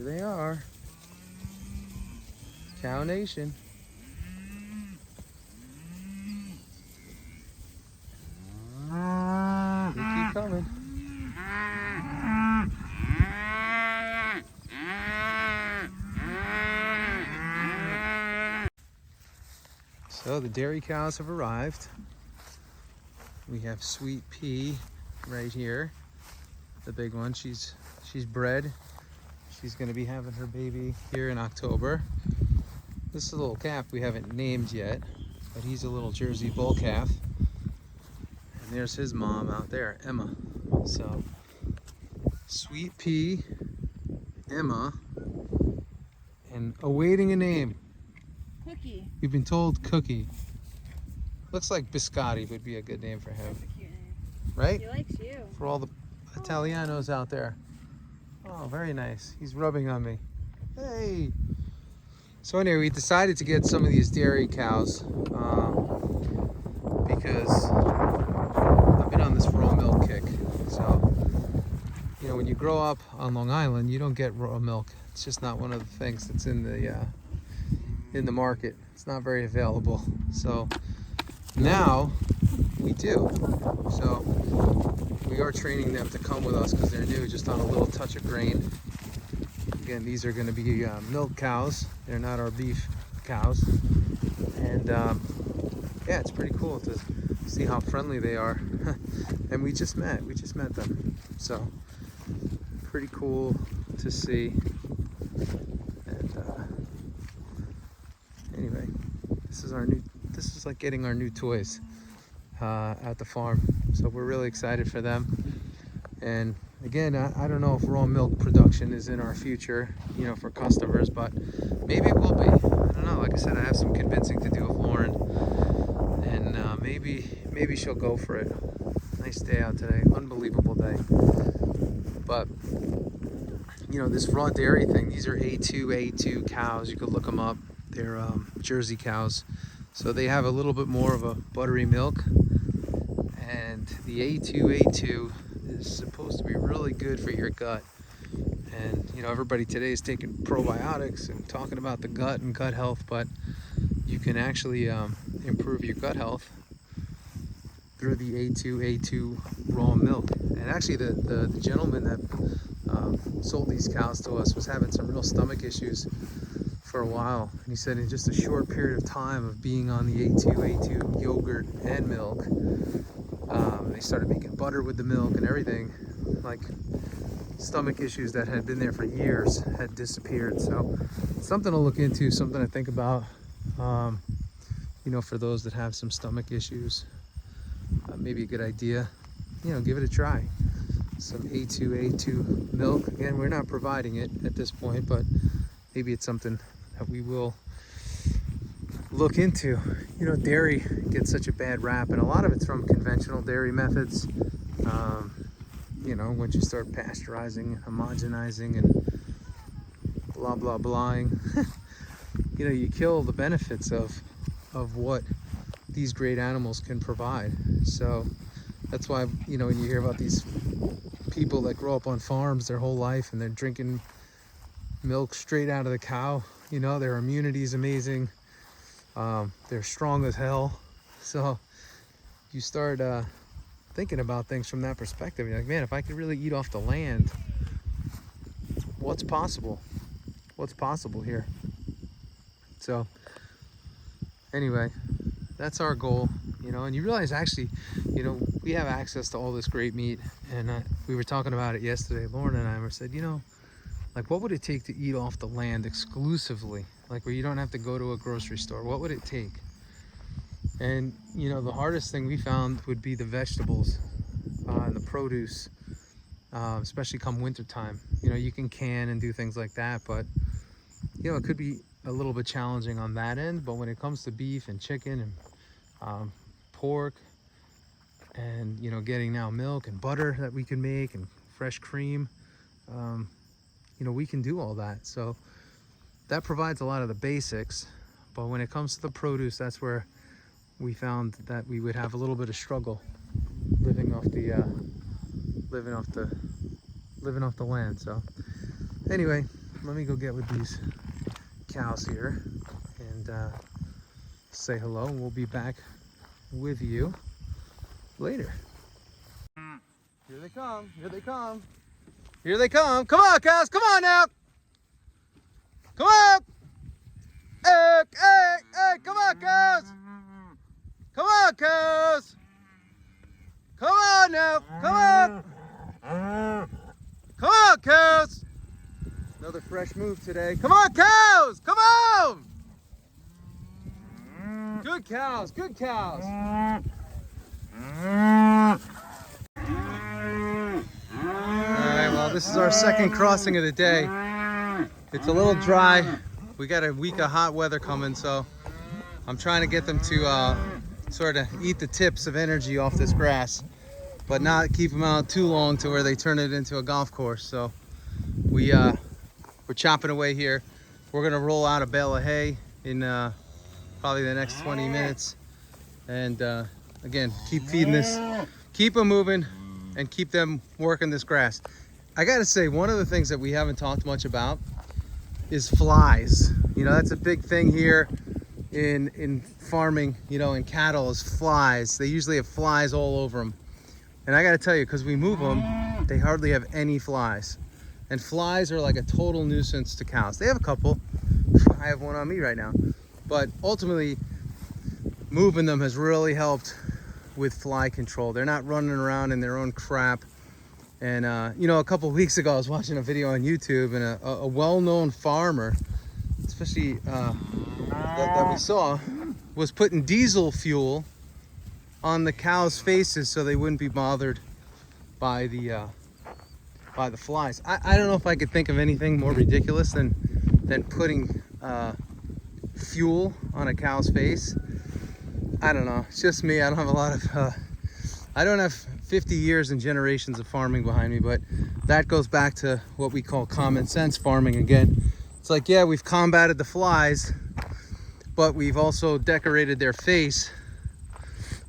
Here they are. Cow Nation. They keep coming. So the dairy cows have arrived. We have Sweet Pea right here, the big one. She's bred. She's going to be having her baby here in October. This is a little calf we haven't named yet, but he's a little Jersey bull calf. And there's his mom out there, Emma. So Sweet Pea, Emma, and awaiting a name. Cookie. We've been told Cookie. Looks like Biscotti would be a good name for him. That's a cute name. Right? He likes you. For all the Italianos out there. Oh, very nice. He's rubbing on me. Hey! So anyway, we decided to get some of these dairy cows because I've been on this raw milk kick. So, you know, when you grow up on Long Island, you don't get raw milk. It's just not one of the things that's in the market. It's not very available. So now we do. So we are training them to come with us because they're new, just on a little touch of grain. Again, these are going to be milk cows. They're not our beef cows. And yeah, it's pretty cool to see how friendly they are. And we just met them. So pretty cool to see. And anyway, this is like getting our new toys at the farm. So we're really excited for them. And again, I don't know if raw milk production is in our future, you know, for customers, but maybe it will be. I don't know. Like I said, I have some convincing to do with Lauren, and maybe she'll go for it. Nice day out today, unbelievable day. But you know, this raw dairy thing, these are A2 cows. You could look them up. They're Jersey cows, so they have a little bit more of a buttery milk. And the A2 is supposed to be really good for your gut. And you know, everybody today is taking probiotics and talking about the gut and gut health, but you can actually improve your gut health through the A2 raw milk. And actually the gentleman that sold these cows to us was having some real stomach issues for a while. And he said in just a short period of time of being on the A2 yogurt and milk, they started making butter with the milk and everything. Like, stomach issues that had been there for years had disappeared. So something to look into, something to think about, you know, for those that have some stomach issues. Maybe a good idea, you know, give it a try. Some A2 milk. Again, we're not providing it at this point, but maybe it's something that we will look into. You know, dairy gets such a bad rap, and a lot of it's from conventional dairy methods. You know, once you start pasteurizing, homogenizing, and blah blah blahing, you know, you kill the benefits of what these great animals can provide. So that's why, you know, when you hear about these people that grow up on farms their whole life and they're drinking milk straight out of the cow, you know, their immunity is amazing. They're strong as hell. So you start thinking about things from that perspective. You're like, man, if I could really eat off the land, what's possible? What's possible here? So anyway, that's our goal, you know. And you realize, actually, you know, we have access to all this great meat, and we were talking about it yesterday. Lauren and I said, you know, like, what would it take to eat off the land exclusively, like where you don't have to go to a grocery store? What would it take? And you know, the hardest thing we found would be the vegetables and the produce, especially come winter time. You know, you can can and do things like that, but you know, it could be a little bit challenging on that end. But when it comes to beef and chicken and pork, and you know, getting now milk and butter that we can make and fresh cream, you know, we can do all that. So that provides a lot of the basics. But when it comes to the produce, that's where we found that we would have a little bit of struggle living off the land. So anyway, let me go get with these cows here and say hello, and we'll be back with you later. Here they come, here they come. Here they come. Come on, cows, come on now. Come on. Hey, hey, hey, come on, cows. Come on, cows. Come on now, come on. Come on, cows. Another fresh move today. Come on, cows, come on. Good cows, good cows. Alright, well, this is our second crossing of the day. It's a little dry. We got a week of hot weather coming, so I'm trying to get them to sort of eat the tips of energy off this grass, but not keep them out too long to where they turn it into a golf course. So we're chopping away here. We're gonna roll out a bale of hay in probably the next 20 minutes, and again, keep feeding this, keep them moving, and keep them working this grass. I gotta say, one of the things that we haven't talked much about is flies. You know, that's a big thing here in farming, you know, in cattle, is flies. They usually have flies all over them. And I gotta tell you, because we move them, they hardly have any flies. And flies are like a total nuisance to cows. They have a couple. I have one on me right now. But ultimately, moving them has really helped with fly control. They're not running around in their own crap. And you know, a couple of weeks ago I was watching a video on YouTube, and a well-known farmer, especially that we saw, was putting diesel fuel on the cows' faces so they wouldn't be bothered by the flies. I don't know if I could think of anything more ridiculous than putting fuel on a cow's face. I don't know, it's just me. I don't have a lot of I don't have 50 years and generations of farming behind me, but that goes back to what we call common sense farming again. It's like, yeah, we've combated the flies, but we've also decorated their face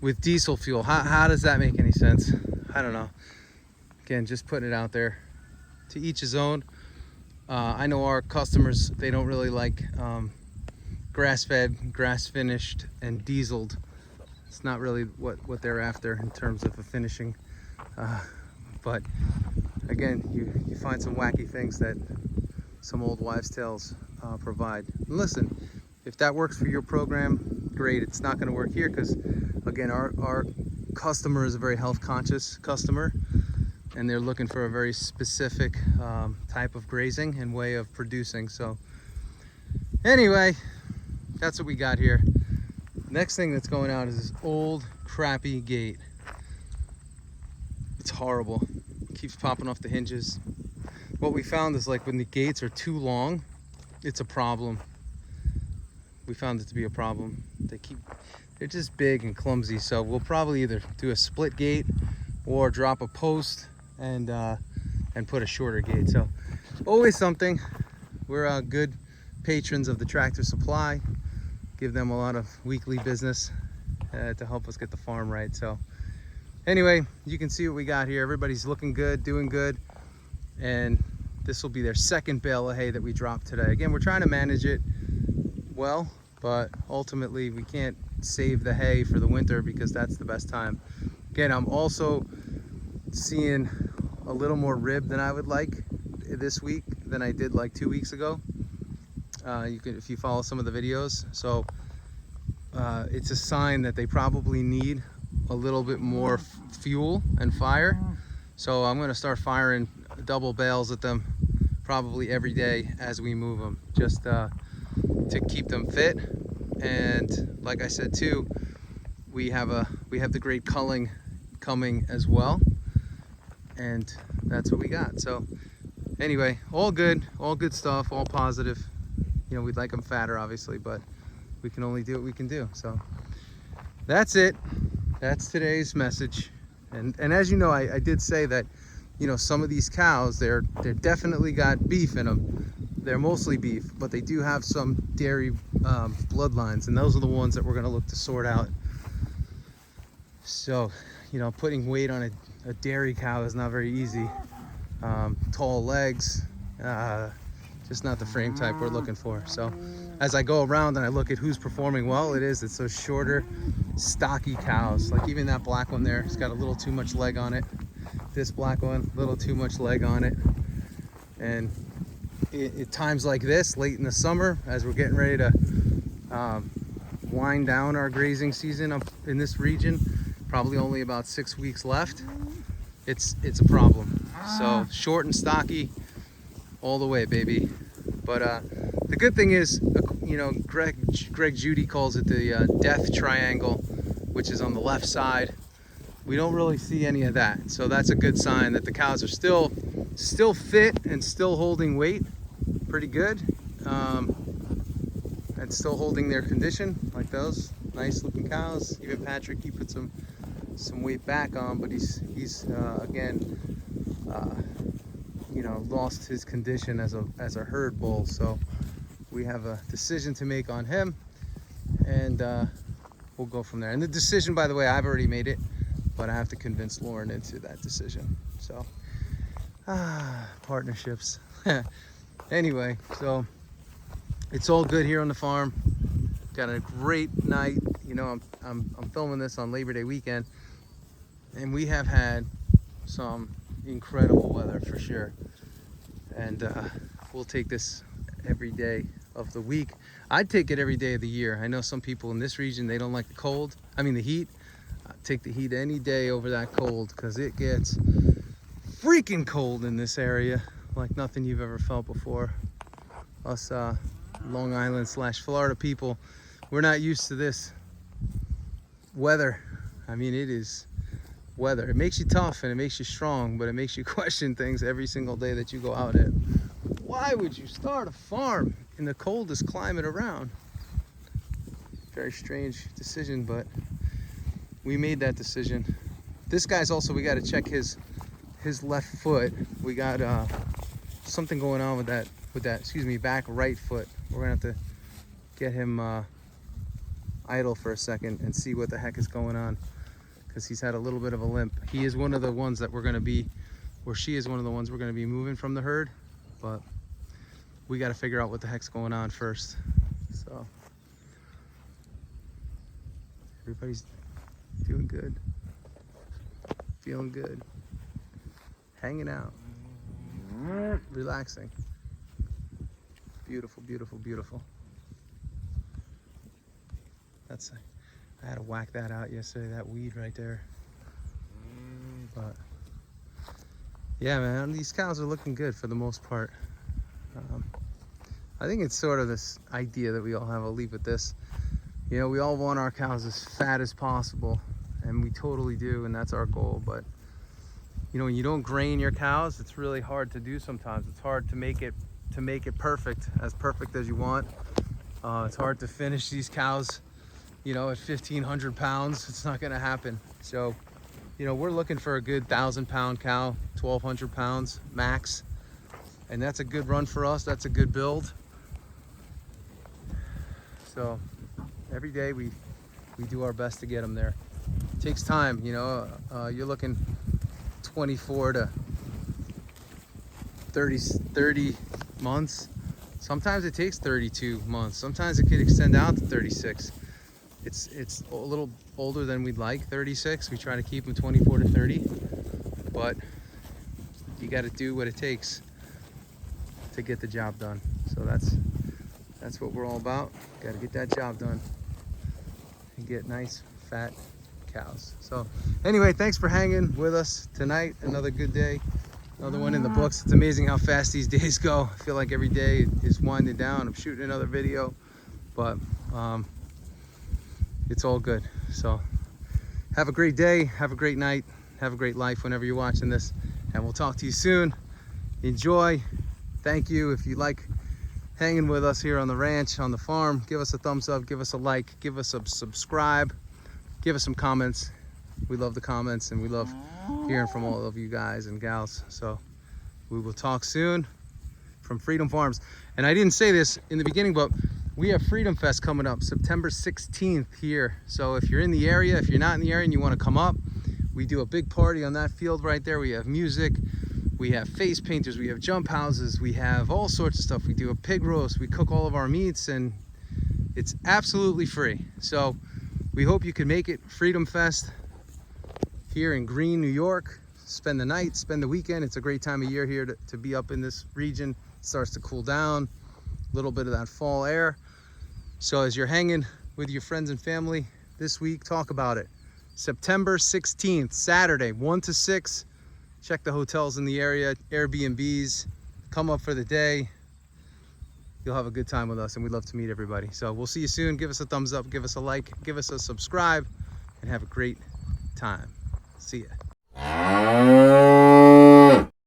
with diesel fuel. How does that make any sense? I don't know. Again, just putting it out there. To each his own. I know our customers, they don't really like grass-fed, grass-finished, and dieseled. It's not really what they're after in terms of a finishing. But again, you find some wacky things that some old wives' tales provide. And listen, if that works for your program, great. It's not going to work here because, again, our customer is a very health-conscious customer, and they're looking for a very specific type of grazing and way of producing. So anyway, that's what we got here. Next thing that's going out is this old crappy gate. It's horrible. It keeps popping off the hinges. What we found is, like, when the gates are too long, it's a problem. We found it to be a problem. They're just big and clumsy, so we'll probably either do a split gate or drop a post and put a shorter gate. So always something. We're good patrons of the Tractor Supply. Give them a lot of weekly business to help us get the farm right. So anyway, you can see what we got here. Everybody's looking good, doing good, and this will be their second bale of hay that we dropped today. Again, we're trying to manage it well, but ultimately we can't save the hay for the winter because that's the best time. Again, I'm also seeing a little more rib than I would like this week than I did like 2 weeks ago. You can, if you follow some of the videos. So it's a sign that they probably need a little bit more fuel and fire. So I'm going to start firing double bales at them probably every day as we move them, just to keep them fit. And like I said too, we have the great culling coming as well, and that's what we got. So anyway, all good stuff, all positive. You know, we'd like them fatter, obviously, but we can only do what we can do. So that's it. That's today's message. And as you know, I did say that, you know, some of these cows, they're definitely got beef in them. They're mostly beef, but they do have some dairy bloodlines, and those are the ones that we're going to look to sort out. So, you know, putting weight on a dairy cow is not very easy. Tall legs, just not the frame type we're looking for. So as I go around and I look at who's performing well, it's those shorter, stocky cows. Like even that black one there, it's got a little too much leg on it. This black one, a little too much leg on it. And at times like this, late in the summer, as we're getting ready to wind down our grazing season up in this region, probably only about 6 weeks left, it's a problem. So short and stocky all the way, baby. But the good thing is, you know, Greg Judy calls it the death triangle, which is on the left side. We don't really see any of that, so that's a good sign that the cows are still fit and still holding weight pretty good, and still holding their condition, like those nice looking cows. Even Patrick, he put some weight back on, but he's again you know, lost his condition as a herd bull. So we have a decision to make on him, and we'll go from there. And the decision, by the way, I've already made it, but I have to convince Lauren into that decision. So partnerships. Anyway, so it's all good here on the farm. Got a great night. You know, I'm filming this on Labor Day weekend, and we have had some incredible weather for sure. And we'll take this every day of the week. I'd take it every day of the year. I know some people in this region, they don't like the cold. I mean the heat. I'd take the heat any day over that cold, because it gets freaking cold in this area like nothing you've ever felt before. Us Long Island / Florida people, we're not used to this weather. I mean, it is weather. It makes you tough and it makes you strong, but it makes you question things every single day that you go out at. Why would you start a farm in the coldest climate around? Very strange decision, but we made that decision. This guy's also, we got to check his left foot. We got something going on with that excuse me, back right foot. We're gonna have to get him idle for a second and see what the heck is going on, because he's had a little bit of a limp. He is one of the ones that we're gonna be, or she is one of the ones we're gonna be moving from the herd, but we got to figure out what the heck's going on first. So everybody's doing good, feeling good, hanging out, relaxing. Beautiful, beautiful, beautiful. I had to whack that out yesterday, that weed right there. But yeah, man, these cows are looking good for the most part. I think it's sort of this idea that we all have. I'll leave with this. You know, we all want our cows as fat as possible, and we totally do, and that's our goal. But you know, when you don't grain your cows, it's really hard to do sometimes. It's hard to make it perfect as you want. It's hard to finish these cows, you know, at 1,500 pounds. It's not gonna happen. So, you know, we're looking for a good 1,000-pound cow, 1,200 pounds max, and that's a good run for us. That's a good build. So every day we do our best to get them there. It takes time, you know. You're looking 24 to 30 months. Sometimes it takes 32 months. Sometimes it could extend out to 36. It's a little older than we'd like, 36. We try to keep them 24 to 30, but you got to do what it takes to get the job done. So that's what we're all about. Got to get that job done and get nice fat cows. So anyway, thanks for hanging with us tonight. Another good day. Another one in the books. It's amazing how fast these days go. I feel like every day is winding down. I'm shooting another video, but it's all good. So have a great day, have a great night, have a great life whenever you're watching this, and we'll talk to you soon. Enjoy. Thank you. If you like hanging with us here on the ranch, on the farm, give us a thumbs up, give us a like, give us a subscribe, give us some comments. We love the comments, and we love hearing from all of you guys and gals. So we will talk soon from Freedom Farms. And I didn't say this in the beginning, but we have Freedom Fest coming up September 16th here. So if you're in the area, if you're not in the area and you want to come up, we do a big party on that field right there. We have music, We have face painters, we have jump houses, we have all sorts of stuff. We do a pig roast, we cook all of our meats, and it's absolutely free. So we hope you can make it. Freedom Fest here in Greene, New York. Spend the night, spend the weekend. It's a great time of year here to be up in this region. It starts to cool down, a little bit of that fall air. So as you're hanging with your friends and family this week, talk about it. September 16th, Saturday, 1 to 6. Check the hotels in the area, Airbnbs. Come up for the day. You'll have a good time with us, and we'd love to meet everybody. So we'll see you soon. Give us a thumbs up, give us a like, give us a subscribe, and have a great time. See ya.